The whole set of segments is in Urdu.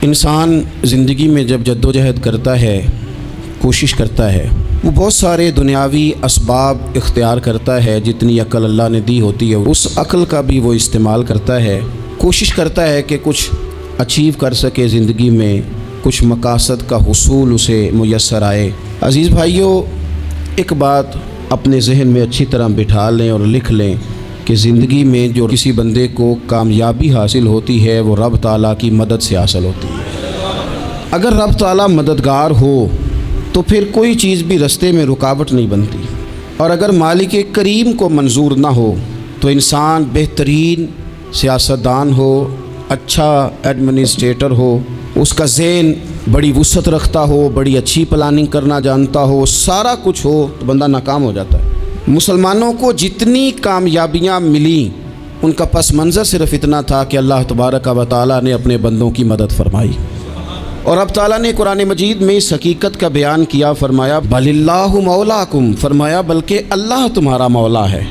انسان زندگی میں جب جدوجہد کرتا ہے، کوشش کرتا ہے، وہ بہت سارے دنیاوی اسباب اختیار کرتا ہے، جتنی عقل اللہ نے دی ہوتی ہے اس عقل کا بھی وہ استعمال کرتا ہے، کوشش کرتا ہے کہ کچھ اچیو کر سکے زندگی میں، کچھ مقاصد کا حصول اسے میسر آئے۔ عزیز بھائیوں، ایک بات اپنے ذہن میں اچھی طرح بٹھا لیں اور لکھ لیں کہ زندگی میں جو کسی بندے کو کامیابی حاصل ہوتی ہے وہ رب تعالیٰ کی مدد سے حاصل ہوتی ہے۔ اگر رب تعالیٰ مددگار ہو تو پھر کوئی چیز بھی رستے میں رکاوٹ نہیں بنتی، اور اگر مالک کریم کو منظور نہ ہو تو انسان بہترین سیاستدان ہو، اچھا ایڈمنسٹریٹر ہو، اس کا ذہن بڑی وسعت رکھتا ہو، بڑی اچھی پلاننگ کرنا جانتا ہو، سارا کچھ ہو، تو بندہ ناکام ہو جاتا ہے۔ مسلمانوں کو جتنی کامیابیاں ملیں ان کا پس منظر صرف اتنا تھا کہ اللہ تبارک و تعالیٰ نے اپنے بندوں کی مدد فرمائی، اور اب تعالیٰ نے قرآن مجید میں اس حقیقت کا بیان کیا، فرمایا بل اللہ مولاکم، فرمایا بلکہ اللہ تمہارا مولا ہے،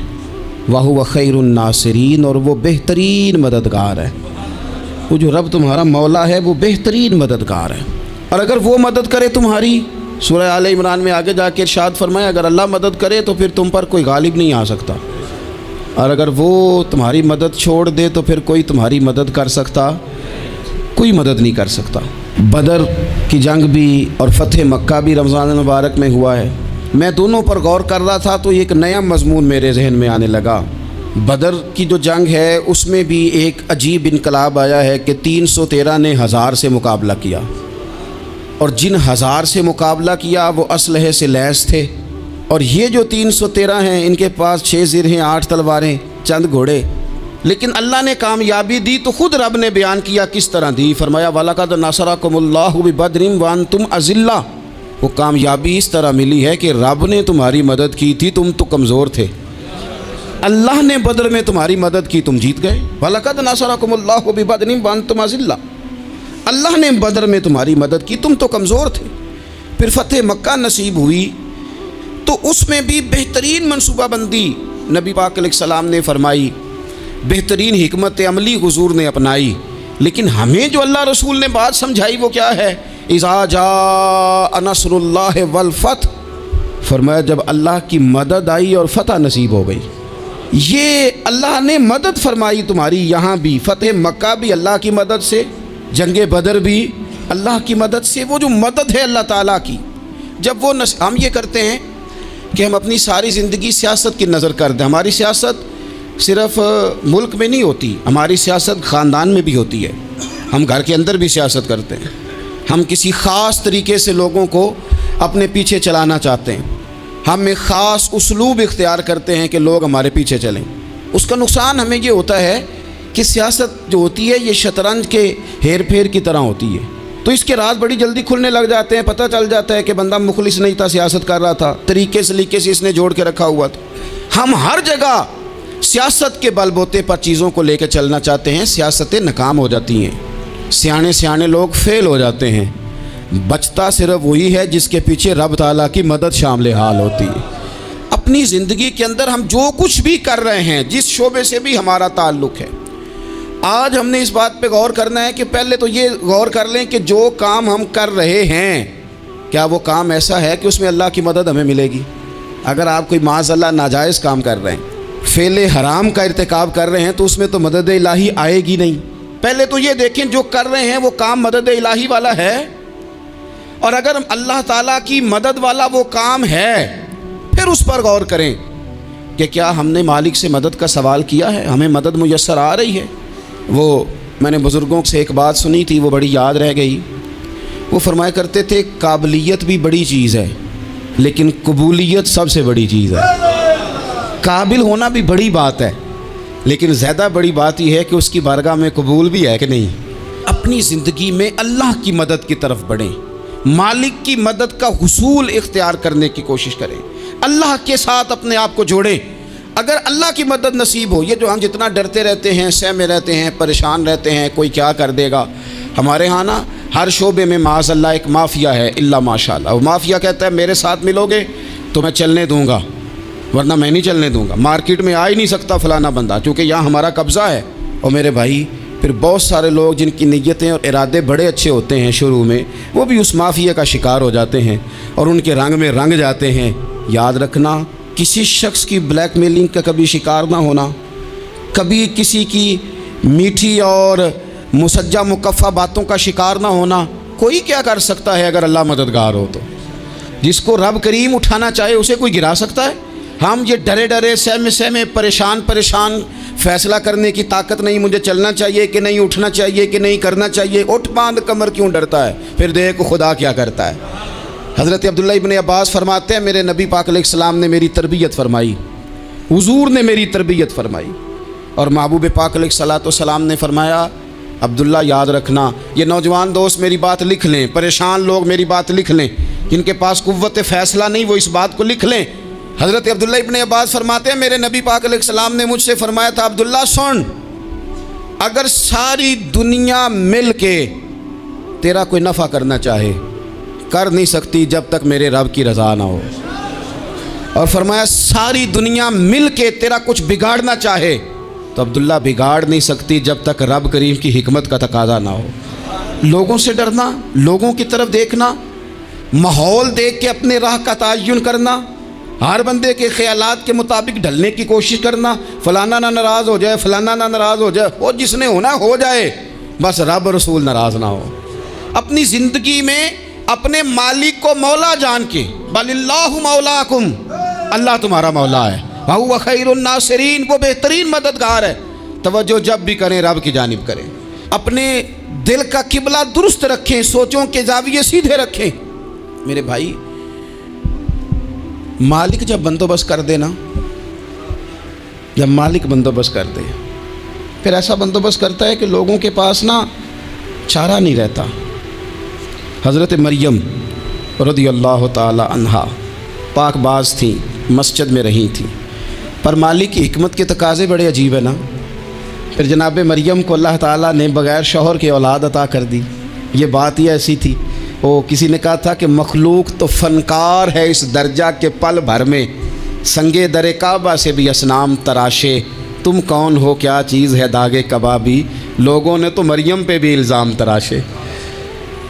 وَهُوَ خَيْرُ النَّاصِرِينَ، اور وہ بہترین مددگار ہے۔ وہ جو رب تمہارا مولا ہے وہ بہترین مددگار ہے، اور اگر وہ مدد کرے تمہاری، سورہ آل عمران میں آگے جا کے ارشاد فرمایا اگر اللہ مدد کرے تو پھر تم پر کوئی غالب نہیں آ سکتا، اور اگر وہ تمہاری مدد چھوڑ دے تو پھر کوئی تمہاری مدد کر سکتا، کوئی مدد نہیں کر سکتا۔ بدر کی جنگ بھی اور فتح مکہ بھی رمضان المبارک میں ہوا ہے۔ میں دونوں پر غور کر رہا تھا تو ایک نیا مضمون میرے ذہن میں آنے لگا۔ بدر کی جو جنگ ہے اس میں بھی ایک عجیب انقلاب آیا ہے کہ 313 نے 1000 سے مقابلہ کیا، اور جن 1000 سے مقابلہ کیا وہ اسلحے سے لیس تھے، اور یہ جو 313 ہیں ان کے پاس 6 زر ہیں، 8 تلواریں، چند گھوڑے، لیکن اللہ نے کامیابی دی تو خود رب نے بیان کیا کس طرح دی، فرمایا وَلَقَدْ نَصَرَكُمُ اللَّهُ بِبَدْرٍ وَأَنْتُمْ أَذِلَّةٌ۔ وہ کامیابی اس طرح ملی ہے کہ رب نے تمہاری مدد کی تھی، تم تو کمزور تھے، اللہ نے بدر میں تمہاری مدد کی، تم جیت گئے۔ وَلَقَدْ نَصَرَكُمُ اللَّهُ بِبَدْرٍ وَأَنْتُمْ أَذِلَّةٌ، اللہ نے بدر میں تمہاری مدد کی، تم تو کمزور تھے۔ پھر فتح مکہ نصیب ہوئی تو اس میں بھی بہترین منصوبہ بندی نبی پاک علیہ السلام نے فرمائی، بہترین حکمت عملی حضور نے اپنائی، لیکن ہمیں جو اللہ رسول نے بات سمجھائی وہ کیا ہے؟ اذا جاء نصر اللہ والفتح، فرمایا جب اللہ کی مدد آئی اور فتح نصیب ہو گئی۔ یہ اللہ نے مدد فرمائی تمہاری، یہاں بھی فتح مکہ بھی اللہ کی مدد سے، جنگ بدر بھی اللہ کی مدد سے۔ وہ جو مدد ہے اللہ تعالیٰ کی، جب وہ ہم یہ کرتے ہیں کہ ہم اپنی ساری زندگی سیاست کی نظر کر دیں، ہماری سیاست صرف ملک میں نہیں ہوتی، ہماری سیاست خاندان میں بھی ہوتی ہے، ہم گھر کے اندر بھی سیاست کرتے ہیں، ہم کسی خاص طریقے سے لوگوں کو اپنے پیچھے چلانا چاہتے ہیں، ہم ایک خاص اسلوب اختیار کرتے ہیں کہ لوگ ہمارے پیچھے چلیں۔ اس کا نقصان ہمیں یہ ہوتا ہے کہ سیاست جو ہوتی ہے یہ شطرنج کے ہیر پھیر کی طرح ہوتی ہے، تو اس کے راز بڑی جلدی کھلنے لگ جاتے ہیں، پتہ چل جاتا ہے کہ بندہ مخلص نہیں تھا، سیاست کر رہا تھا، طریقے سے اس نے جوڑ کے رکھا ہوا تھا۔ ہم ہر جگہ سیاست کے بل بوتے پر چیزوں کو لے کے چلنا چاہتے ہیں، سیاستیں ناکام ہو جاتی ہیں، سیانے لوگ فیل ہو جاتے ہیں، بچتا صرف وہی ہے جس کے پیچھے رب تعالیٰ کی مدد شامل حال ہوتی ہے۔ اپنی زندگی کے اندر ہم جو کچھ بھی کر رہے ہیں، جس شعبے سے بھی ہمارا تعلق ہے، آج ہم نے اس بات پہ غور کرنا ہے کہ پہلے تو یہ غور کر لیں کہ جو کام ہم کر رہے ہیں کیا وہ کام ایسا ہے کہ اس میں اللہ کی مدد ہمیں ملے گی؟ اگر آپ کوئی معاذ اللہ ناجائز کام کر رہے ہیں، فعل حرام کا ارتکاب کر رہے ہیں، تو اس میں تو مدد الہی آئے گی نہیں۔ پہلے تو یہ دیکھیں جو کر رہے ہیں وہ کام مدد الہی والا ہے، اور اگر اللہ تعالیٰ کی مدد والا وہ کام ہے پھر اس پر غور کریں کہ کیا ہم نے مالک سے مدد کا سوال کیا ہے، ہمیں مدد میسر آ رہی ہے۔ وہ میں نے بزرگوں سے ایک بات سنی تھی، وہ بڑی یاد رہ گئی، وہ فرمایا کرتے تھے قابلیت بھی بڑی چیز ہے لیکن قبولیت سب سے بڑی چیز ہے۔ قابل ہونا بھی بڑی بات ہے لیکن زیادہ بڑی بات یہ ہے کہ اس کی بارگاہ میں قبول بھی ہے کہ نہیں۔ اپنی زندگی میں اللہ کی مدد کی طرف بڑھیں، مالک کی مدد کا حصول اختیار کرنے کی کوشش کریں، اللہ کے ساتھ اپنے آپ کو جوڑیں۔ اگر اللہ کی مدد نصیب ہو، یہ جو ہم جتنا ڈرتے رہتے ہیں، سہمے رہتے ہیں، پریشان رہتے ہیں کوئی کیا کر دے گا، ہمارے ہاں نا ہر شعبے میں معاذ اللہ ایک مافیا ہے، الا ماشاء اللہ۔ وہ مافیا کہتا ہے میرے ساتھ ملو گے تو میں چلنے دوں گا، ورنہ میں نہیں چلنے دوں گا، مارکیٹ میں آ ہی نہیں سکتا فلانا بندہ، کیونکہ یہاں ہمارا قبضہ ہے۔ اور میرے بھائی پھر بہت سارے لوگ جن کی نیتیں اور ارادے بڑے اچھے ہوتے ہیں شروع میں، وہ بھی اس مافیا کا شکار ہو جاتے ہیں اور ان کے رنگ میں رنگ جاتے ہیں۔ یاد رکھنا، کسی شخص کی بلیک میلنگ کا کبھی شکار نہ ہونا، کبھی کسی کی میٹھی اور مسجع مکفہ باتوں کا شکار نہ ہونا۔ کوئی کیا کر سکتا ہے اگر اللہ مددگار ہو تو؟ جس کو رب کریم اٹھانا چاہے اسے کوئی گرا سکتا ہے؟ ہم یہ ڈرے ڈرے سہمے پریشان فیصلہ کرنے کی طاقت نہیں، مجھے چلنا چاہیے کہ نہیں، اٹھنا چاہیے کہ نہیں، کرنا چاہیے، اٹھ باندھ کمر کیوں ڈرتا ہے؟ پھر دیکھ خدا کیا کرتا ہے۔ حضرت عبداللہ ابن عباس فرماتے ہیں میرے نبی پاک علیہ السلام نے میری تربیت فرمائی، حضور نے میری تربیت فرمائی، اور محبوب پاک علیہ السلام نے فرمایا عبداللہ یاد رکھنا، یہ نوجوان دوست میری بات لکھ لیں، پریشان لوگ میری بات لکھ لیں، جن کے پاس قوت فیصلہ نہیں وہ اس بات کو لکھ لیں۔ حضرت عبداللہ ابن عباس فرماتے ہیں میرے نبی پاک علیہ السلام نے مجھ سے فرمایا تھا عبداللہ سن، اگر ساری دنیا مل کے تیرا کوئی نفع کرنا چاہے کر نہیں سکتی جب تک میرے رب کی رضا نہ ہو، اور فرمایا ساری دنیا مل کے تیرا کچھ بگاڑنا چاہے تو عبداللہ بگاڑ نہیں سکتی جب تک رب کریم کی حکمت کا تقاضا نہ ہو۔ لوگوں سے ڈرنا، لوگوں کی طرف دیکھنا، ماحول دیکھ کے اپنے راہ کا تعین کرنا، ہر بندے کے خیالات کے مطابق ڈھلنے کی کوشش کرنا، فلانا نہ ناراض ہو جائے، فلانا نہ ناراض ہو جائے، وہ جس نے ہونا ہو جائے، بس رب رسول ناراض نہ ہو۔ اپنی زندگی میں اپنے مالک کو مولا جان کے، بل اللہ مولاکم، اللہ تمہارا مولا ہے، وَهُوَ خَيْرُ النَّاصِرِينَ، وہ بہترین مددگار ہے۔ توجہ جب بھی کریں رب کی جانب کریں، اپنے دل کا قبلہ درست رکھیں، سوچوں کے زاویے سیدھے رکھیں۔ میرے بھائی، مالک جب بندوبست کر دے نا، جب مالک بندوبست کر دے پھر ایسا بندوبست کرتا ہے کہ لوگوں کے پاس نا چارہ نہیں رہتا۔ حضرت مریم رضی اللہ تعالی عنہا پاک باز تھیں، مسجد میں رہی تھیں، پر مالک کی حکمت کے تقاضے بڑے عجیب ہیں نا۔ پھر جناب مریم کو اللہ تعالیٰ نے بغیر شوہر کے اولاد عطا کر دی۔ یہ بات ہی ایسی تھی، وہ کسی نے کہا تھا کہ مخلوق تو فنکار ہے اس درجہ کے پل بھر میں سنگے در کعبہ سے بھی اصنام تراشے، تم کون ہو کیا چیز ہے داغے کبابی، لوگوں نے تو مریم پہ بھی الزام تراشے۔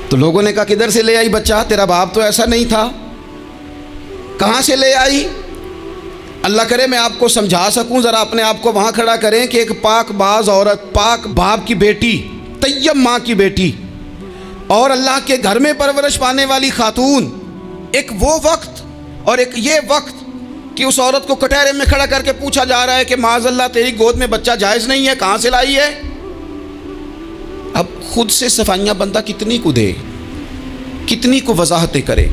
تو لوگوں نے کہا کدھر سے لے آئی بچہ، تیرا باپ تو ایسا نہیں تھا، کہاں سے لے آئی؟ اللہ کرے میں آپ کو سمجھا سکوں، ذرا اپنے آپ کو وہاں کھڑا کریں کہ ایک پاک باز عورت، پاک باپ کی بیٹی، طیب ماں کی بیٹی، اور اللہ کے گھر میں پرورش پانے والی خاتون، ایک وہ وقت اور ایک یہ وقت کہ اس عورت کو کٹہرے میں کھڑا کر کے پوچھا جا رہا ہے کہ معاذ اللہ تیری گود میں بچہ جائز نہیں ہے، کہاں سے لائی ہے؟ اب خود سے صفائیاں بندہ کتنی کو دے، کتنی کو وضاحتیں کرے۔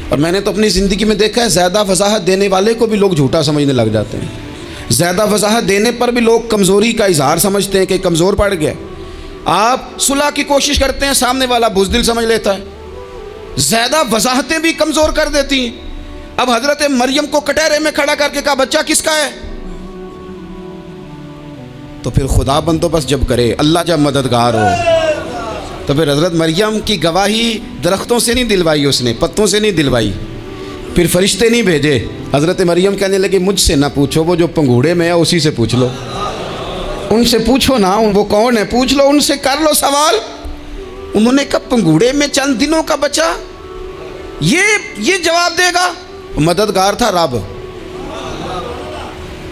اور میں نے تو اپنی زندگی میں دیکھا ہے زیادہ وضاحت دینے والے کو بھی لوگ جھوٹا سمجھنے لگ جاتے ہیں، زیادہ وضاحت دینے پر بھی لوگ کمزوری کا اظہار سمجھتے ہیں کہ کمزور پڑ گیا۔ آپ صلح کی کوشش کرتے ہیں، سامنے والا بزدل سمجھ لیتا ہے، زیادہ وضاحتیں بھی کمزور کر دیتی ہیں۔ اب حضرت مریم کو کٹہرے میں کھڑا کر کے کہا بچہ کس کا ہے؟ تو پھر خدا بندوبست جب کرے، اللہ جب مددگار ہو، تو پھر حضرت مریم کی گواہی درختوں سے نہیں دلوائی، اس نے پتوں سے نہیں دلوائی، پھر فرشتے نہیں بھیجے۔ حضرت مریم کہنے لگے مجھ سے نہ پوچھو، وہ جو پنگوڑے میں ہے اسی سے پوچھ لو، ان سے پوچھو نا، وہ کون ہے پوچھ لو، ان سے کر لو سوال۔ انہوں نے کہا پنگوڑے میں چند دنوں کا بچہ، یہ جواب دے گا؟ مددگار تھا رب،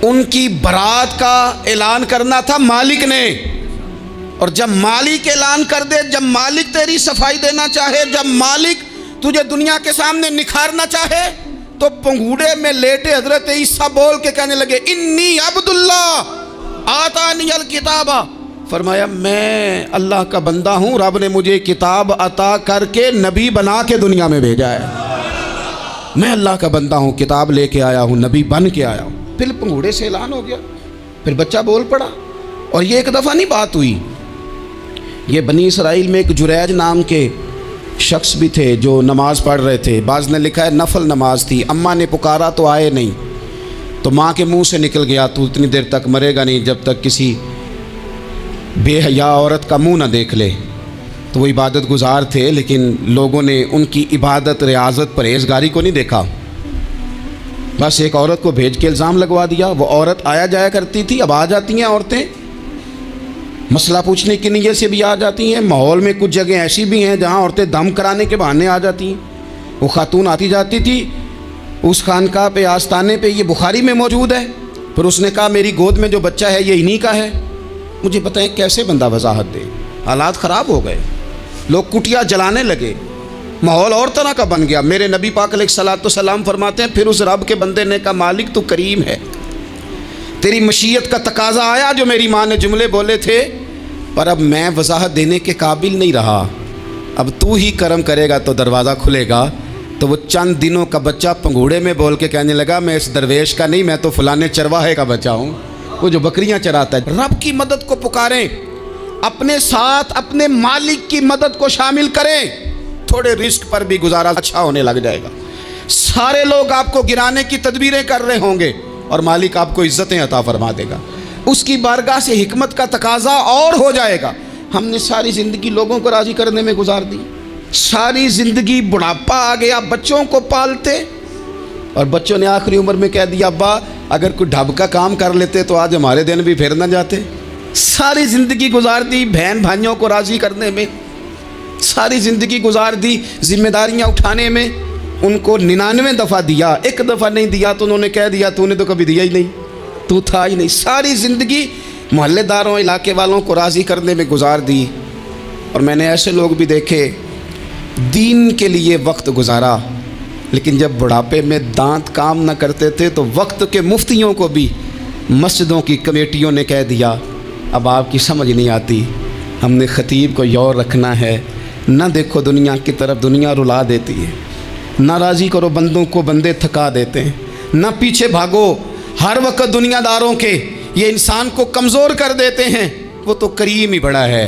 ان کی برات کا اعلان کرنا تھا مالک نے، اور جب مالک اعلان کر دے، جب مالک تیری صفائی دینا چاہے، جب مالک تجھے دنیا کے سامنے نکھارنا چاہے، تو پنگوڑے میں لیٹے حضرت عیسیٰ بول کے کہنے لگے انی عبداللہ آتانی الکتاب، فرمایا میں اللہ کا بندہ ہوں، رب نے مجھے کتاب عطا کر کے نبی بنا کے دنیا میں بھیجا ہے، میں اللہ کا بندہ ہوں، کتاب لے کے آیا ہوں، نبی بن کے آیا ہوں۔ پھر پنگوڑے سے اعلان ہو گیا، پھر بچہ بول پڑا۔ اور یہ ایک دفعہ نہیں بات ہوئی، یہ بنی اسرائیل میں ایک جریج نام کے شخص بھی تھے جو نماز پڑھ رہے تھے، بعض نے لکھا ہے نفل نماز تھی، اماں نے پکارا تو آئے نہیں، تو ماں کے منہ سے نکل گیا تو اتنی دیر تک مرے گا نہیں جب تک کسی بے حیا عورت کا منہ نہ دیکھ لے۔ تو وہ عبادت گزار تھے، لیکن لوگوں نے ان کی عبادت، ریاضت، پرہیزگاری کو نہیں دیکھا، بس ایک عورت کو بھیج کے الزام لگوا دیا۔ وہ عورت آیا جایا کرتی تھی، اب آ جاتی ہیں عورتیں، مسئلہ پوچھنے کی نیت سے بھی آ جاتی ہیں، ماحول میں کچھ جگہ ایسی بھی ہیں جہاں عورتیں دم کرانے کے بہانے آ جاتی ہیں۔ وہ خاتون آتی جاتی تھی اس خانقاہ پہ، آستانے پہ، یہ بخاری میں موجود ہے، پھر اس نے کہا میری گود میں جو بچہ ہے یہ انہی کا ہے۔ مجھے بتائیں کیسے بندہ وضاحت دے؟ حالات خراب ہو گئے، لوگ کٹیا جلانے لگے، ماحول اور طرح کا بن گیا۔ میرے نبی پاک علیہ الصلوۃ والسلام فرماتے ہیں پھر اس رب کے بندے نے کہا مالک تو کریم ہے، تیری مشیت کا تقاضا آیا جو میری ماں نے جملے بولے تھے، پر اب میں وضاحت دینے کے قابل نہیں رہا، اب تو ہی کرم کرے گا تو دروازہ کھلے گا۔ تو وہ چند دنوں کا بچہ پنگوڑے میں بول کے کہنے لگا میں اس درویش کا نہیں، میں تو فلانے چرواہے کا بچہ ہوں، وہ جو بکریاں چراتا ہے۔ رب کی مدد کو پکاریں، اپنے ساتھ اپنے مالک کی مدد کو شامل کریں، تھوڑے رزق پر بھی گزارا اچھا ہونے لگ جائے گا۔ سارے لوگ آپ کو گرانے کی تدبیریں کر رہے ہوں گے اور مالک آپ کو عزتیں عطا فرما دے گا، اس کی بارگاہ سے حکمت کا تقاضا اور ہو جائے گا۔ ہم نے ساری زندگی لوگوں کو راضی کرنے میں گزار دی، ساری زندگی بڑھاپا آ گیا بچوں کو پالتے، اور بچوں نے آخری عمر میں کہہ دیا ابا اگر کوئی ڈھب کا کام کر لیتے تو آج ہمارے دن بھی پھر نہ جاتے۔ ساری زندگی گزار دی بہن بھائیوں کو راضی کرنے میں، ساری زندگی گزار دی ذمہ داریاں اٹھانے میں، ان کو 99 دفعہ دیا، ایک دفعہ نہیں دیا تو انہوں نے کہہ دیا تو نے تو کبھی دیا ہی نہیں، تو تھا ہی نہیں۔ ساری زندگی محلے داروں علاقے والوں کو راضی کرنے میں گزار دی، اور میں نے ایسے لوگ بھی دیکھے دین کے لیے وقت گزارا، لیکن جب بڑھاپے میں دانت کام نہ کرتے تھے تو وقت کے مفتیوں کو بھی مسجدوں کی کمیٹیوں نے کہہ دیا اب آپ کی سمجھ نہیں آتی، ہم نے خطیب کو یور رکھنا ہے، نہ دیکھو دنیا کی طرف، دنیا رلا دیتی ہے، نہ راضی کرو بندوں کو، بندے تھکا دیتے ہیں، نہ پیچھے بھاگو ہر وقت دنیا داروں کے، یہ انسان کو کمزور کر دیتے ہیں۔ وہ تو کریم ہی بڑا ہے،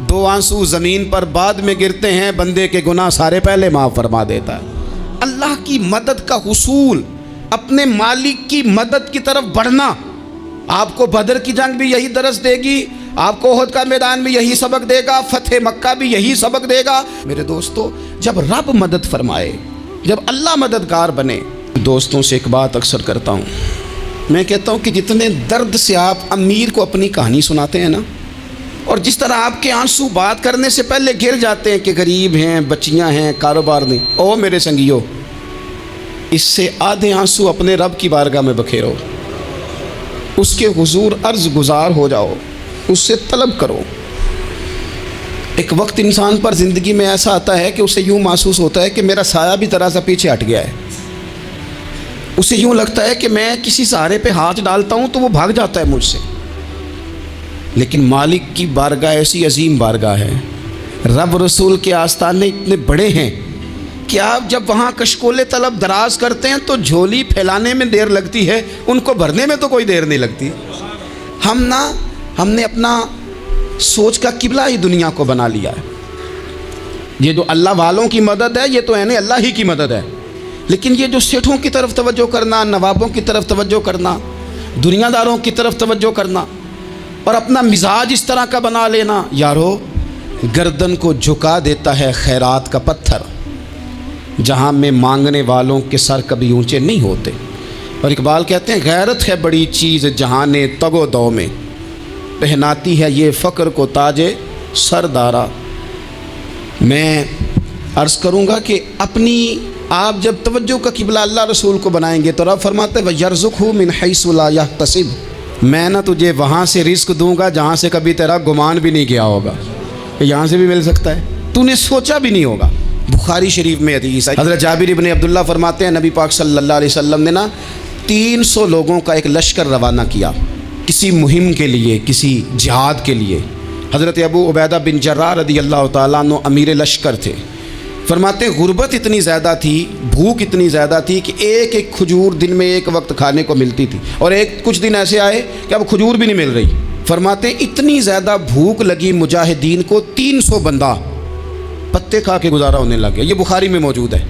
2 آنسو زمین پر بعد میں گرتے ہیں، بندے کے گناہ سارے پہلے معاف فرما دیتا ہے۔ اللہ کی مدد کا حصول، اپنے مالک کی مدد کی طرف بڑھنا، آپ کو بدر کی جنگ بھی یہی درس دے گی، آپ کو احد کا میدان بھی یہی سبق دے گا، فتح مکہ بھی یہی سبق دے گا۔ میرے دوستو جب رب مدد فرمائے، جب اللہ مددگار بنے، دوستوں سے ایک بات اکثر کرتا ہوں، میں کہتا ہوں کہ جتنے درد سے آپ امیر کو اپنی کہانی سناتے ہیں نا، اور جس طرح آپ کے آنسو بات کرنے سے پہلے گر جاتے ہیں کہ غریب ہیں، بچیاں ہیں، کاروبار نہیں، او میرے سنگیو، اس سے آدھے آنسو اپنے رب کی بارگاہ میں بکھیرو، اس کے حضور عرض گزار ہو جاؤ، اس سے طلب کرو۔ ایک وقت انسان پر زندگی میں ایسا آتا ہے کہ اسے یوں محسوس ہوتا ہے کہ میرا سایہ بھی ذرا سا پیچھے ہٹ گیا ہے، اسے یوں لگتا ہے کہ میں کسی سہارے پہ ہاتھ ڈالتا ہوں تو وہ بھاگ جاتا ہے مجھ سے، لیکن مالک کی بارگاہ ایسی عظیم بارگاہ ہے، رب رسول کے آستانے اتنے بڑے ہیں کہ آپ جب وہاں کشکول طلب دراز کرتے ہیں تو جھولی پھیلانے میں دیر لگتی ہے، ان کو بھرنے میں تو کوئی دیر نہیں لگتی۔ ہم نے اپنا سوچ کا قبلہ ہی دنیا کو بنا لیا ہے۔ یہ جو اللہ والوں کی مدد ہے یہ تو یعنی اللہ ہی کی مدد ہے، لیکن یہ جو سیٹھوں کی طرف توجہ کرنا، نوابوں کی طرف توجہ کرنا، دنیا داروں کی طرف توجہ کرنا، اور اپنا مزاج اس طرح کا بنا لینا، یارو گردن کو جھکا دیتا ہے خیرات کا پتھر، جہاں میں مانگنے والوں کے سر کبھی اونچے نہیں ہوتے۔ اور اقبال کہتے ہیں غیرت ہے بڑی چیز جہاں تگ و دو میں، پہناتی ہے یہ فقر کو تاج سردارا۔ میں عرض کروں گا کہ اپنی آپ جب توجہ کا قبلہ اللہ رسول کو بنائیں گے تو رب فرماتے ہیں وَيَرْزُقْهُ مِنْ حَيْثُ لَا يَحْتَسِبُ، میں نہ تجھے وہاں سے رزق دوں گا جہاں سے کبھی تیرا گمان بھی نہیں گیا ہوگا، کہ یہاں سے بھی مل سکتا ہے، تو نے سوچا بھی نہیں ہوگا۔ بخاری شریف میں حدیث ہے، حضرت جابر ابن عبداللہ فرماتے ہیں نبی پاک صلی اللہ علیہ وسلم نے 300 لوگوں کا ایک لشکر روانہ کیا کسی مہم کے لیے، کسی جہاد کے لیے۔ حضرت ابو عبیدہ بن جراح رضی اللہ تعالیٰ عنہ امیر لشکر تھے۔ فرماتے ہیں غربت اتنی زیادہ تھی، بھوک اتنی زیادہ تھی کہ ایک ایک کھجور دن میں ایک وقت کھانے کو ملتی تھی، اور کچھ دن ایسے آئے کہ اب کھجور بھی نہیں مل رہی۔ فرماتے ہیں اتنی زیادہ بھوک لگی مجاہدین کو 300 بندہ پتے کھا کے گزارا ہونے لگ گیا۔ یہ بخاری میں موجود ہے۔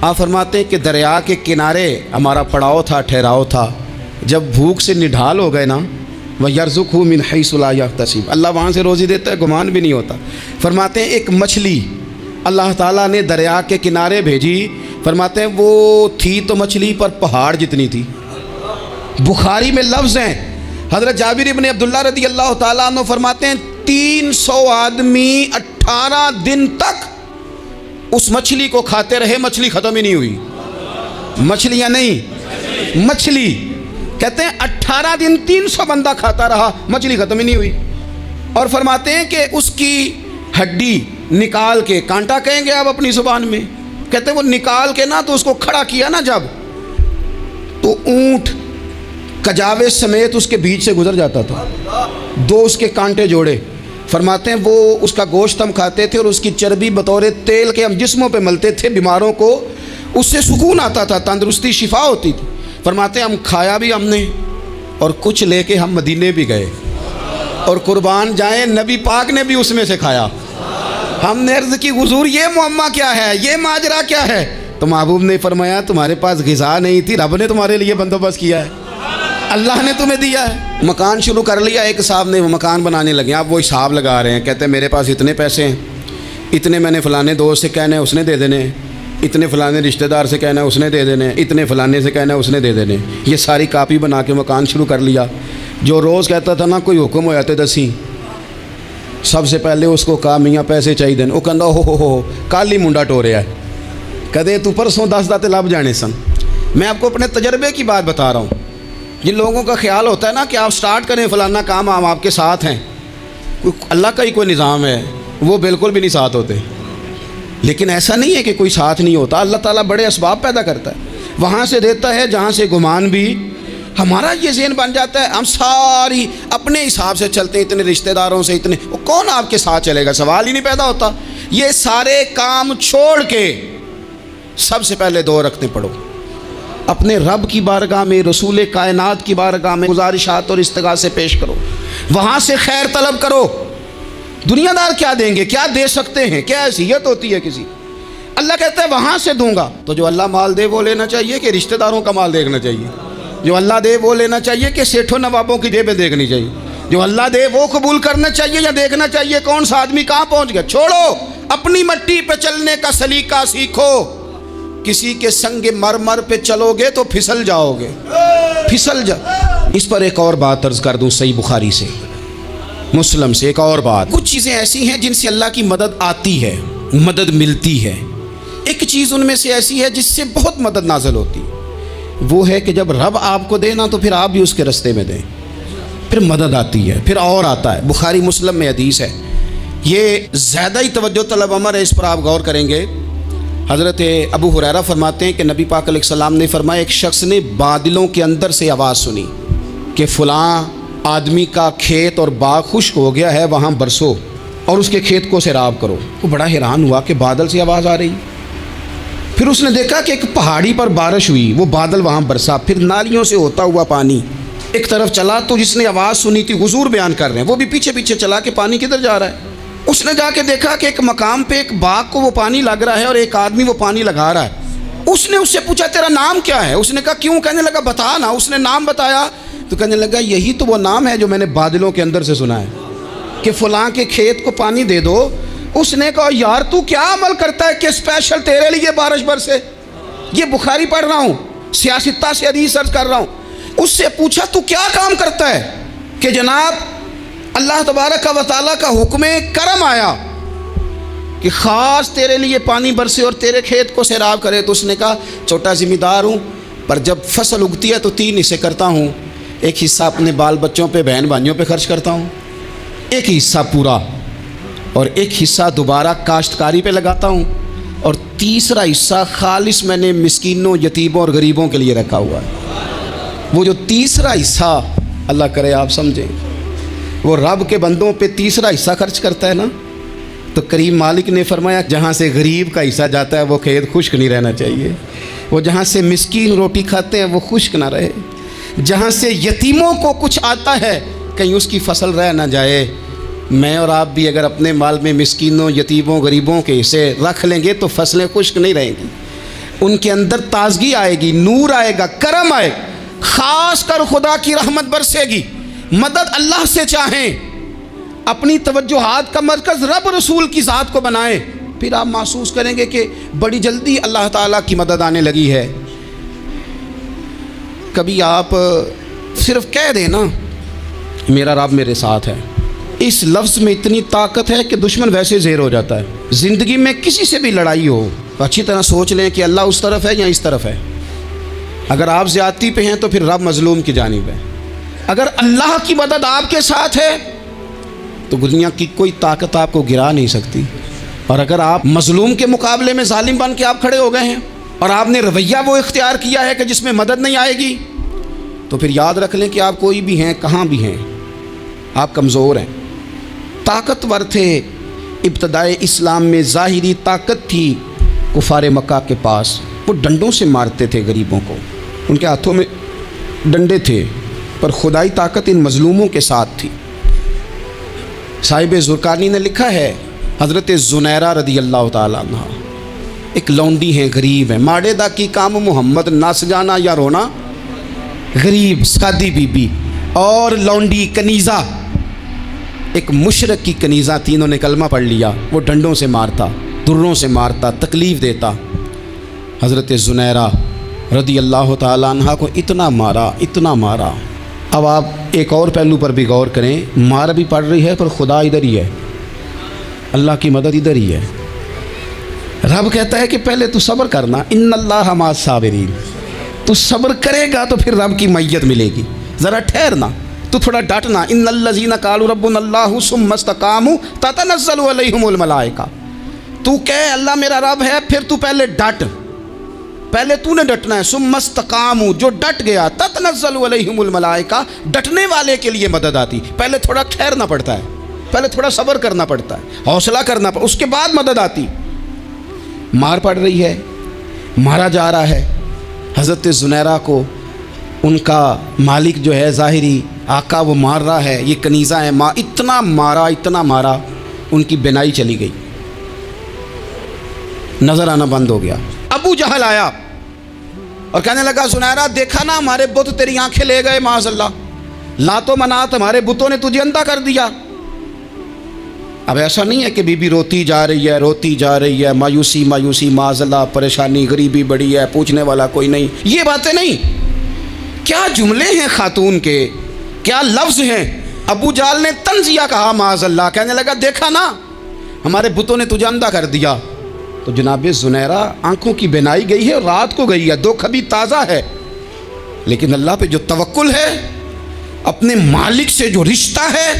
آپ فرماتے ہیں کہ دریا کے کنارے ہمارا پڑاؤ تھا، ٹھہراؤ تھا، جب بھوک سے نڈھال ہو گئے نا، وَيَرْزُقْهُ مِنْ حَيْثُ لَا يَحْتَسِبُ، اللہ وہاں سے روزی دیتا ہے، گمان بھی نہیں ہوتا۔ فرماتے ہیں ایک مچھلی اللہ تعالیٰ نے دریا کے کنارے بھیجی، فرماتے ہیں وہ تھی تو مچھلی پر پہاڑ جتنی تھی۔ بخاری میں لفظ ہیں حضرت جابر ابن عبداللہ رضی اللہ تعالیٰ عنہ فرماتے ہیں 300 آدمی 18 دن تک اس مچھلی کو کھاتے رہے، مچھلی ختم ہی نہیں ہوئی. مچھلیاں نہیں، مچھلی. کہتے ہیں 18 دن 300 بندہ کھاتا رہا، مچھلی ختم ہی نہیں ہوئی. اور فرماتے ہیں کہ اس کی ہڈی نکال کے، کانٹا کہیں گے آپ اپنی زبان میں، کہتے ہیں وہ نکال کے نا تو اس کو کھڑا کیا نا جب، تو اونٹ کجاوے سمیت اس کے بیچ سے گزر جاتا تھا. 2 اس کے کانٹے جوڑے. فرماتے ہیں وہ اس کا گوشت ہم کھاتے تھے اور اس کی چربی بطور تیل کے ہم جسموں پہ ملتے تھے، بیماروں کو اس سے سکون آتا تھا، تندرستی شفا ہوتی تھی. فرماتے ہیں ہم کھایا بھی ہم نے اور کچھ لے کے ہم مدینے بھی گئے، اور قربان جائیں نبی پاک نے بھی اس میں سے کھایا. ہم نے عرض کی حضور یہ معمہ کیا ہے، یہ ماجرا کیا ہے؟ تو محبوب نے فرمایا تمہارے پاس غذا نہیں تھی، رب نے تمہارے لیے بندوبست کیا ہے، اللہ نے تمہیں دیا ہے. مکان شروع کر لیا، ایک صاحب نے مکان بنانے لگے. آپ وہ حساب لگا رہے ہیں، کہتے ہیں میرے پاس اتنے پیسے ہیں، اتنے میں نے فلانے دوست سے کہنا ہے اس نے دے دینے، اتنے فلانے رشتہ دار سے کہنا ہے اس نے دے دینے، اتنے فلانے سے کہنا ہے اس نے دے دینے. یہ ساری کاپی بنا کے مکان شروع کر لیا. جو روز کہتا تھا نا کوئی حکم ہو جاتے دسی، سب سے پہلے اس کو کہا میاں پیسے چاہیے دین. وہ کہندا ہو کل ہی منڈا ٹوریا ہے، کہتے تو پرسوں 10 داتے لب جانے سن. میں آپ کو اپنے تجربے کی بات بتا رہا ہوں. جن لوگوں کا خیال ہوتا ہے نا کہ آپ سٹارٹ کریں فلانا کام، ہم آپ کے ساتھ ہیں، اللہ کا ہی کوئی نظام ہے، وہ بالکل بھی نہیں ساتھ ہوتے. لیکن ایسا نہیں ہے کہ کوئی ساتھ نہیں ہوتا. اللہ تعالیٰ بڑے اسباب پیدا کرتا ہے، وہاں سے دیتا ہے جہاں سے گمان بھی. ہمارا یہ ذہن بن جاتا ہے ہم ساری اپنے حساب سے چلتے ہیں، اتنے رشتہ داروں سے اتنے، وہ کون آپ کے ساتھ چلے گا؟ سوال ہی نہیں پیدا ہوتا. یہ سارے کام چھوڑ کے سب سے پہلے 2 رکعتیں پڑھو، اپنے رب کی بارگاہ میں، رسول کائنات کی بارگاہ میں گزارشات اور استغاثے پیش کرو، وہاں سے خیر طلب کرو. دنیا دار کیا دیں گے، کیا دے سکتے ہیں، کیا حیثیت ہوتی ہے کسی؟ اللہ کہتا ہے وہاں سے دوں گا. تو جو اللہ مال دے وہ لینا چاہیے کہ رشتہ داروں کا مال دیکھنا چاہیے؟ جو اللہ دے وہ لینا چاہیے کہ سیٹھوں نوابوں کی جیبیں دیکھنی چاہیے؟ جو اللہ دے وہ قبول کرنا چاہیے یا دیکھنا چاہیے کون سا آدمی کہاں پہنچ گیا؟ چھوڑو، اپنی مٹی پہ چلنے کا سلیقہ سیکھو. کسی کے سنگ مرمر پہ چلو گے تو پھسل جاؤ گے، پھسل جا. اس پر ایک اور بات عرض کر دوں، صحیح بخاری سے، مسلم سے ایک اور بات. کچھ چیزیں ایسی ہیں جن سے اللہ کی مدد آتی ہے، مدد ملتی ہے. ایک چیز ان میں سے ایسی ہے جس سے بہت مدد نازل ہوتی ہے، وہ ہے کہ جب رب آپ کو دے نا تو پھر آپ بھی اس کے رستے میں دیں، پھر مدد آتی ہے، پھر اور آتا ہے. بخاری مسلم میں حدیث ہے، یہ زیادہ ہی توجہ طلب امر ہے، اس پر آپ غور کریں گے. حضرت ابو ہریرہ فرماتے ہیں کہ نبی پاک علیہ السلام نے فرمایا ایک شخص نے بادلوں کے اندر سے آواز سنی کہ فلاں آدمی کا کھیت اور باغ خشک ہو گیا ہے، وہاں برسو اور اس کے کھیت کو سیراب کرو. وہ بڑا حیران ہوا کہ بادل سے آواز آ رہی. پھر اس نے دیکھا کہ ایک پہاڑی پر بارش ہوئی، وہ بادل وہاں برسا، پھر نالیوں سے ہوتا ہوا پانی ایک طرف چلا. تو جس نے آواز سنی تھی، حضور بیان کر رہے ہیں، وہ بھی پیچھے پیچھے چلا کہ پانی کدھر جا رہا ہے. اس نے جا کے دیکھا کہ ایک مقام پہ ایک باغ کو وہ پانی لگ رہا ہے اور ایک آدمی وہ پانی لگا رہا ہے. اس نے اس سے پوچھا تیرا نام کیا ہے؟ اس نے کہا کیوں؟ کہنے لگا بتا نا. اس نے نام بتایا تو کہنے لگا یہی تو وہ نام ہے جو میں نے بادلوں کے اندر سے سنا ہے کہ فلاں کے کھیت کو پانی دے دو. اس نے کہا یار تو کیا عمل کرتا ہے کہ اسپیشل تیرے لیے بارش برسے؟ یہ بخاری پڑھ رہا ہوں، سیاستہ سے حدیث سرچ کر رہا ہوں. اس سے پوچھا تو کیا کام کرتا ہے کہ جناب اللہ تبارک و تعالیٰ کا حکم کرم آیا کہ خاص تیرے لیے پانی برسے اور تیرے کھیت کو سیراب کرے؟ تو اس نے کہا چھوٹا ذمہ دار ہوں، پر جب فصل اگتی ہے تو 3 حصے کرتا ہوں. ایک حصہ اپنے بال بچوں پہ، بہن بھائیوں پہ خرچ کرتا ہوں، ایک حصہ پورا، اور ایک حصہ دوبارہ کاشتکاری پہ لگاتا ہوں، اور تیسرا حصہ خالص میں نے مسکینوں، یتیموں اور غریبوں کے لیے رکھا ہوا ہے. وہ جو تیسرا حصہ، اللہ کرے آپ سمجھیں، وہ رب کے بندوں پہ تیسرا حصہ خرچ کرتا ہے نا، تو کریم مالک نے فرمایا جہاں سے غریب کا حصہ جاتا ہے وہ کھیت خشک نہیں رہنا چاہیے. وہ جہاں سے مسکین روٹی کھاتے ہیں وہ خشک نہ رہے. جہاں سے یتیموں کو کچھ آتا ہے کہیں اس کی فصل رہ نہ جائے. میں اور آپ بھی اگر اپنے مال میں مسکینوں، یتیموں، غریبوں کے حصے رکھ لیں گے تو فصلیں خشک نہیں رہیں گی. ان کے اندر تازگی آئے گی، نور آئے گا، کرم آئے گا، خاص کر خدا کی رحمت برسے گی. مدد اللہ سے چاہیں، اپنی توجہات کا مرکز رب رسول کی ذات کو بنائیں، پھر آپ محسوس کریں گے کہ بڑی جلدی اللہ تعالیٰ کی مدد آنے لگی ہے. کبھی آپ صرف کہہ دیں نا میرا رب میرے ساتھ ہے، اس لفظ میں اتنی طاقت ہے کہ دشمن ویسے زیر ہو جاتا ہے۔ زندگی میں کسی سے بھی لڑائی ہو تو اچھی طرح سوچ لیں کہ اللہ اس طرف ہے یا اس طرف ہے۔ اگر آپ زیادتی پہ ہیں تو پھر رب مظلوم کی جانب ہے۔ اگر اللہ کی مدد آپ کے ساتھ ہے تو دنیا کی کوئی طاقت آپ کو گرا نہیں سکتی۔ اور اگر آپ مظلوم کے مقابلے میں ظالم بن کے آپ کھڑے ہو گئے ہیں اور آپ نے رویہ وہ اختیار کیا ہے کہ جس میں مدد نہیں آئے گی، تو پھر یاد رکھ لیں کہ آپ کوئی بھی ہیں، کہاں بھی ہیں، آپ کمزور ہیں۔ طاقتور تھے ابتدائے اسلام میں، ظاہری طاقت تھی کفار مکہ کے پاس، وہ ڈنڈوں سے مارتے تھے غریبوں کو، ان کے ہاتھوں میں ڈنڈے تھے، پر خدائی طاقت ان مظلوموں کے ساتھ تھی۔ صاحب زرقانی نے لکھا ہے، حضرت زنیرہ رضی اللہ تعالیٰ عنہ ایک لونڈی ہیں، غریب ہیں، ماڑے دا کی کام محمد نس جانا یا رونا، غریب سادی بی بی اور لونڈی کنیزہ، ایک مشرک کی کنیزہ، تینوں نے کلمہ پڑھ لیا۔ وہ ڈنڈوں سے مارتا، دروں سے مارتا، تکلیف دیتا۔ حضرت زنیرہ رضی اللہ تعالیٰ عنہ کو اتنا مارا، اتنا مارا۔ اب آپ ایک اور پہلو پر بھی غور کریں، مار بھی پڑ رہی ہے پر خدا ادھر ہی ہے، اللہ کی مدد ادھر ہی ہے۔ رب کہتا ہے کہ پہلے تو صبر کرنا، ان اللہ مع الصابرین، تو صبر کرے گا تو پھر رب کی معیت ملے گی، ذرا ٹھہرنا، تو تھوڑا ڈٹنا۔ ان الذین قالوا ربنا اللہ ثم استقاموا تتنزل علیہم الملائکہ، تو کہے اللہ میرا رب ہے، پھر تو پہلے ڈٹ، پہلے تو نے ڈٹنا ہے۔ ثم استقاموا، جو ڈٹ گیا، تتنزل علیہم الملائکہ، ڈٹنے والے کے لیے مدد آتی، پہلے تھوڑا ٹھہرنا پڑتا ہے، پہلے تھوڑا صبر کرنا پڑتا ہے، حوصلہ کرنا پڑتا ہے، اس کے بعد مدد آتی۔ مار پڑ رہی ہے، مارا جا رہا ہے حضرت زنیرہ کو، ان کا مالک جو ہے ظاہری آقا وہ مار رہا ہے، یہ کنیزہ ہے، اتنا مارا، اتنا مارا، ان کی بینائی چلی گئی، نظر آنا بند ہو گیا۔ ابو جہل آیا اور کہنے لگا زنیرہ دیکھا نا ہمارے بت تیری آنکھیں لے گئے، معاذ اللہ، لات و منات ہمارے بتوں نے تجھے اندھا کر دیا۔ اب ایسا نہیں ہے کہ بی بی روتی جا رہی ہے، روتی جا رہی ہے، مایوسی مایوسی، معاذ اللہ، پریشانی، غریبی بڑی ہے، پوچھنے والا کوئی نہیں، یہ باتیں نہیں۔ کیا جملے ہیں خاتون کے، کیا لفظ ہیں۔ ابو جہل نے تنزیہ کہا، معاذ اللہ، کہنے لگا دیکھا نا ہمارے بتوں نے تجھے اندھا کر دیا۔ تو جناب زنیرہ آنکھوں کی بینائی گئی ہے، رات کو گئی ہے، دکھ ابھی تازہ ہے، لیکن اللہ پہ جو توکل ہے، اپنے مالک سے جو رشتہ ہے،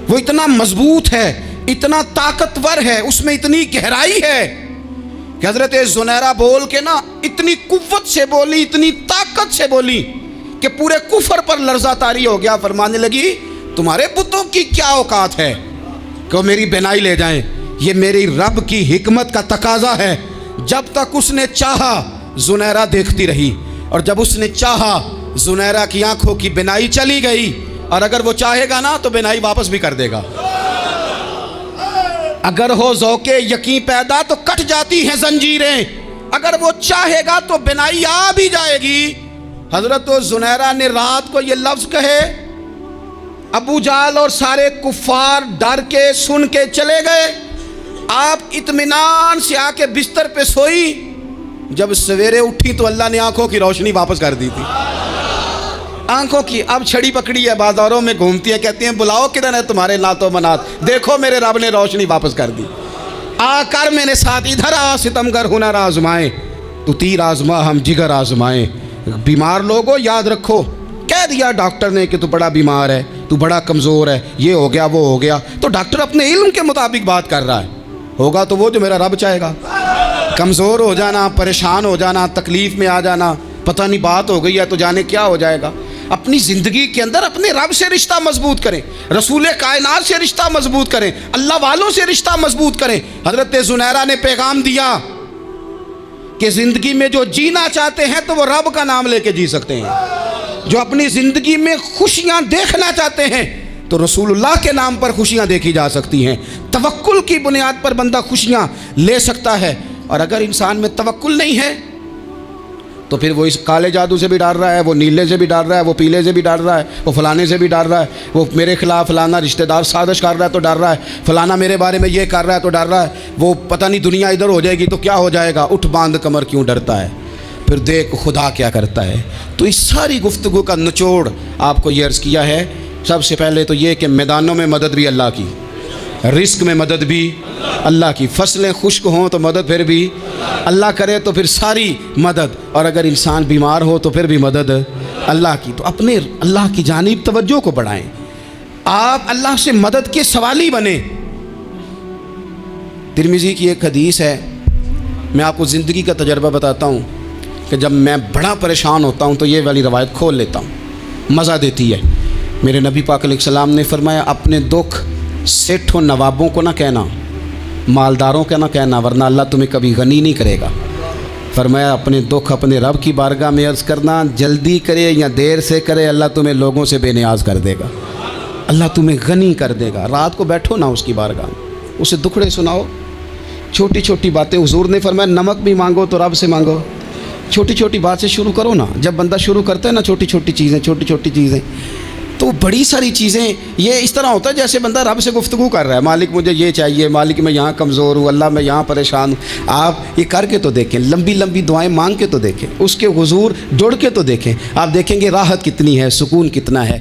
وہ اتنا مضبوط ہے، اتنا طاقتور ہے، اس میں اتنی گہرائی ہے کہ حضرت زنیرہ بول کے نا اتنی قوت سے بولی، اتنی طاقت سے بولی کہ پورے کفر پر لرزہ طاری ہو گیا۔ فرمانے لگی تمہارے بتوں کی کیا اوقات ہے کہ وہ میری بینائی لے جائیں، یہ میری رب کی حکمت کا تقاضا ہے۔ جب تک اس نے چاہا زنیرہ دیکھتی رہی، اور جب اس نے چاہا زنیرہ کی آنکھوں کی بینائی چلی گئی، اور اگر وہ چاہے گا نا تو بینائی واپس بھی کر دے گا۔ اگر ہو ذوق یقین پیدا تو کٹ جاتی ہیں زنجیریں، اگر وہ چاہے گا تو بینائی آ بھی جائے گی۔ حضرت زنیرہ نے رات کو یہ لفظ کہے، ابو جہل اور سارے کفار ڈر کے سن کے چلے گئے، آپ اطمینان سے آ کے بستر پہ سوئی۔ جب سویرے اٹھی تو اللہ نے آنکھوں کی روشنی واپس کر دی تھی، آنکھوں کی۔ اب چھڑی پکڑی ہے، بازاروں میں گھومتی ہے، کہتی ہیں بلاؤ کدھر ہے تمہارے لات و منات، دیکھو میرے رب نے روشنی واپس کر دی۔ آ کر میرے ساتھ ادھر آ، ستمگر ہنر آزمائیں، تو تیر آزما ہم جگر آزمائیں۔ بیمار لوگوں یاد رکھو، کہہ دیا ڈاکٹر نے کہ تو بڑا بیمار ہے، تو بڑا کمزور ہے، یہ ہو گیا وہ ہو گیا، تو ڈاکٹر اپنے علم کے مطابق بات کر رہا ہے، ہوگا تو وہ جو میرا رب چاہے گا۔ کمزور ہو جانا، پریشان ہو جانا، تکلیف میں آ جانا، پتہ نہیں بات ہو گئی ہے تو جانے کیا ہو جائے گا۔ اپنی زندگی کے اندر اپنے رب سے رشتہ مضبوط کریں، رسول کائنات سے رشتہ مضبوط کریں، اللہ والوں سے رشتہ مضبوط کریں۔ حضرت زنیرہ نے پیغام دیا کہ زندگی میں جو جینا چاہتے ہیں تو وہ رب کا نام لے کے جی سکتے ہیں، جو اپنی زندگی میں خوشیاں دیکھنا چاہتے ہیں تو رسول اللہ کے نام پر خوشیاں دیکھی جا سکتی ہیں۔ توکل کی بنیاد پر بندہ خوشیاں لے سکتا ہے، اور اگر انسان میں توکل نہیں ہے تو پھر وہ اس کالے جادو سے بھی ڈر رہا ہے، وہ نیلے سے بھی ڈر رہا ہے، وہ پیلے سے بھی ڈر رہا ہے، وہ فلانے سے بھی ڈر رہا ہے، وہ میرے خلاف فلانا رشتہ دار سازش کر رہا ہے تو ڈر رہا ہے، فلانا میرے بارے میں یہ کر رہا ہے تو ڈر رہا ہے، وہ پتہ نہیں دنیا ادھر ہو جائے گی تو کیا ہو جائے گا، اٹھ باندھ کمر کیوں ڈرتا ہے، پھر دیکھ خدا کیا کرتا ہے۔ تو اس ساری گفتگو کا نچوڑ آپ کو یہ عرض کیا ہے، سب سے پہلے تو یہ کہ میدانوں میں مدد بھی اللہ کی، رزق میں مدد بھی اللہ کی، فصلیں خشک ہوں تو مدد پھر بھی اللہ کرے تو پھر ساری مدد، اور اگر انسان بیمار ہو تو پھر بھی مدد اللہ کی۔ تو اپنے اللہ کی جانب توجہ کو بڑھائیں، آپ اللہ سے مدد کے سوالی بنیں۔ ترمذی کی ایک حدیث ہے، میں آپ کو زندگی کا تجربہ بتاتا ہوں کہ جب میں بڑا پریشان ہوتا ہوں تو یہ والی روایت کھول لیتا ہوں، مزہ دیتی ہے۔ میرے نبی پاک علیہ السلام نے فرمایا اپنے دکھ سیٹھوں نوابوں کو نہ کہنا، مالداروں کا نہ کہنا، ورنہ اللہ تمہیں کبھی غنی نہیں کرے گا۔ فرمایا اپنے دکھ اپنے رب کی بارگاہ میں عرض کرنا، جلدی کرے یا دیر سے کرے اللہ تمہیں لوگوں سے بے نیاز کر دے گا، اللہ تمہیں غنی کر دے گا۔ رات کو بیٹھو نا اس کی بارگاہ میں، اسے دکھڑے سناؤ، چھوٹی چھوٹی باتیں۔ حضور نے فرمایا نمک بھی مانگو تو رب سے مانگو، چھوٹی چھوٹی بات سے شروع کرو نا۔ جب بندہ شروع کرتا ہے نا چھوٹی چھوٹی چیزیں تو بڑی ساری چیزیں یہ اس طرح ہوتا ہے جیسے بندہ رب سے گفتگو کر رہا ہے، مالک مجھے یہ چاہیے، مالک میں یہاں کمزور ہوں، اللہ میں یہاں پریشان ہوں۔ آپ یہ کر کے تو دیکھیں، لمبی لمبی دعائیں مانگ کے تو دیکھیں، اس کے حضور جڑ کے تو دیکھیں، آپ دیکھیں گے راحت کتنی ہے، سکون کتنا ہے۔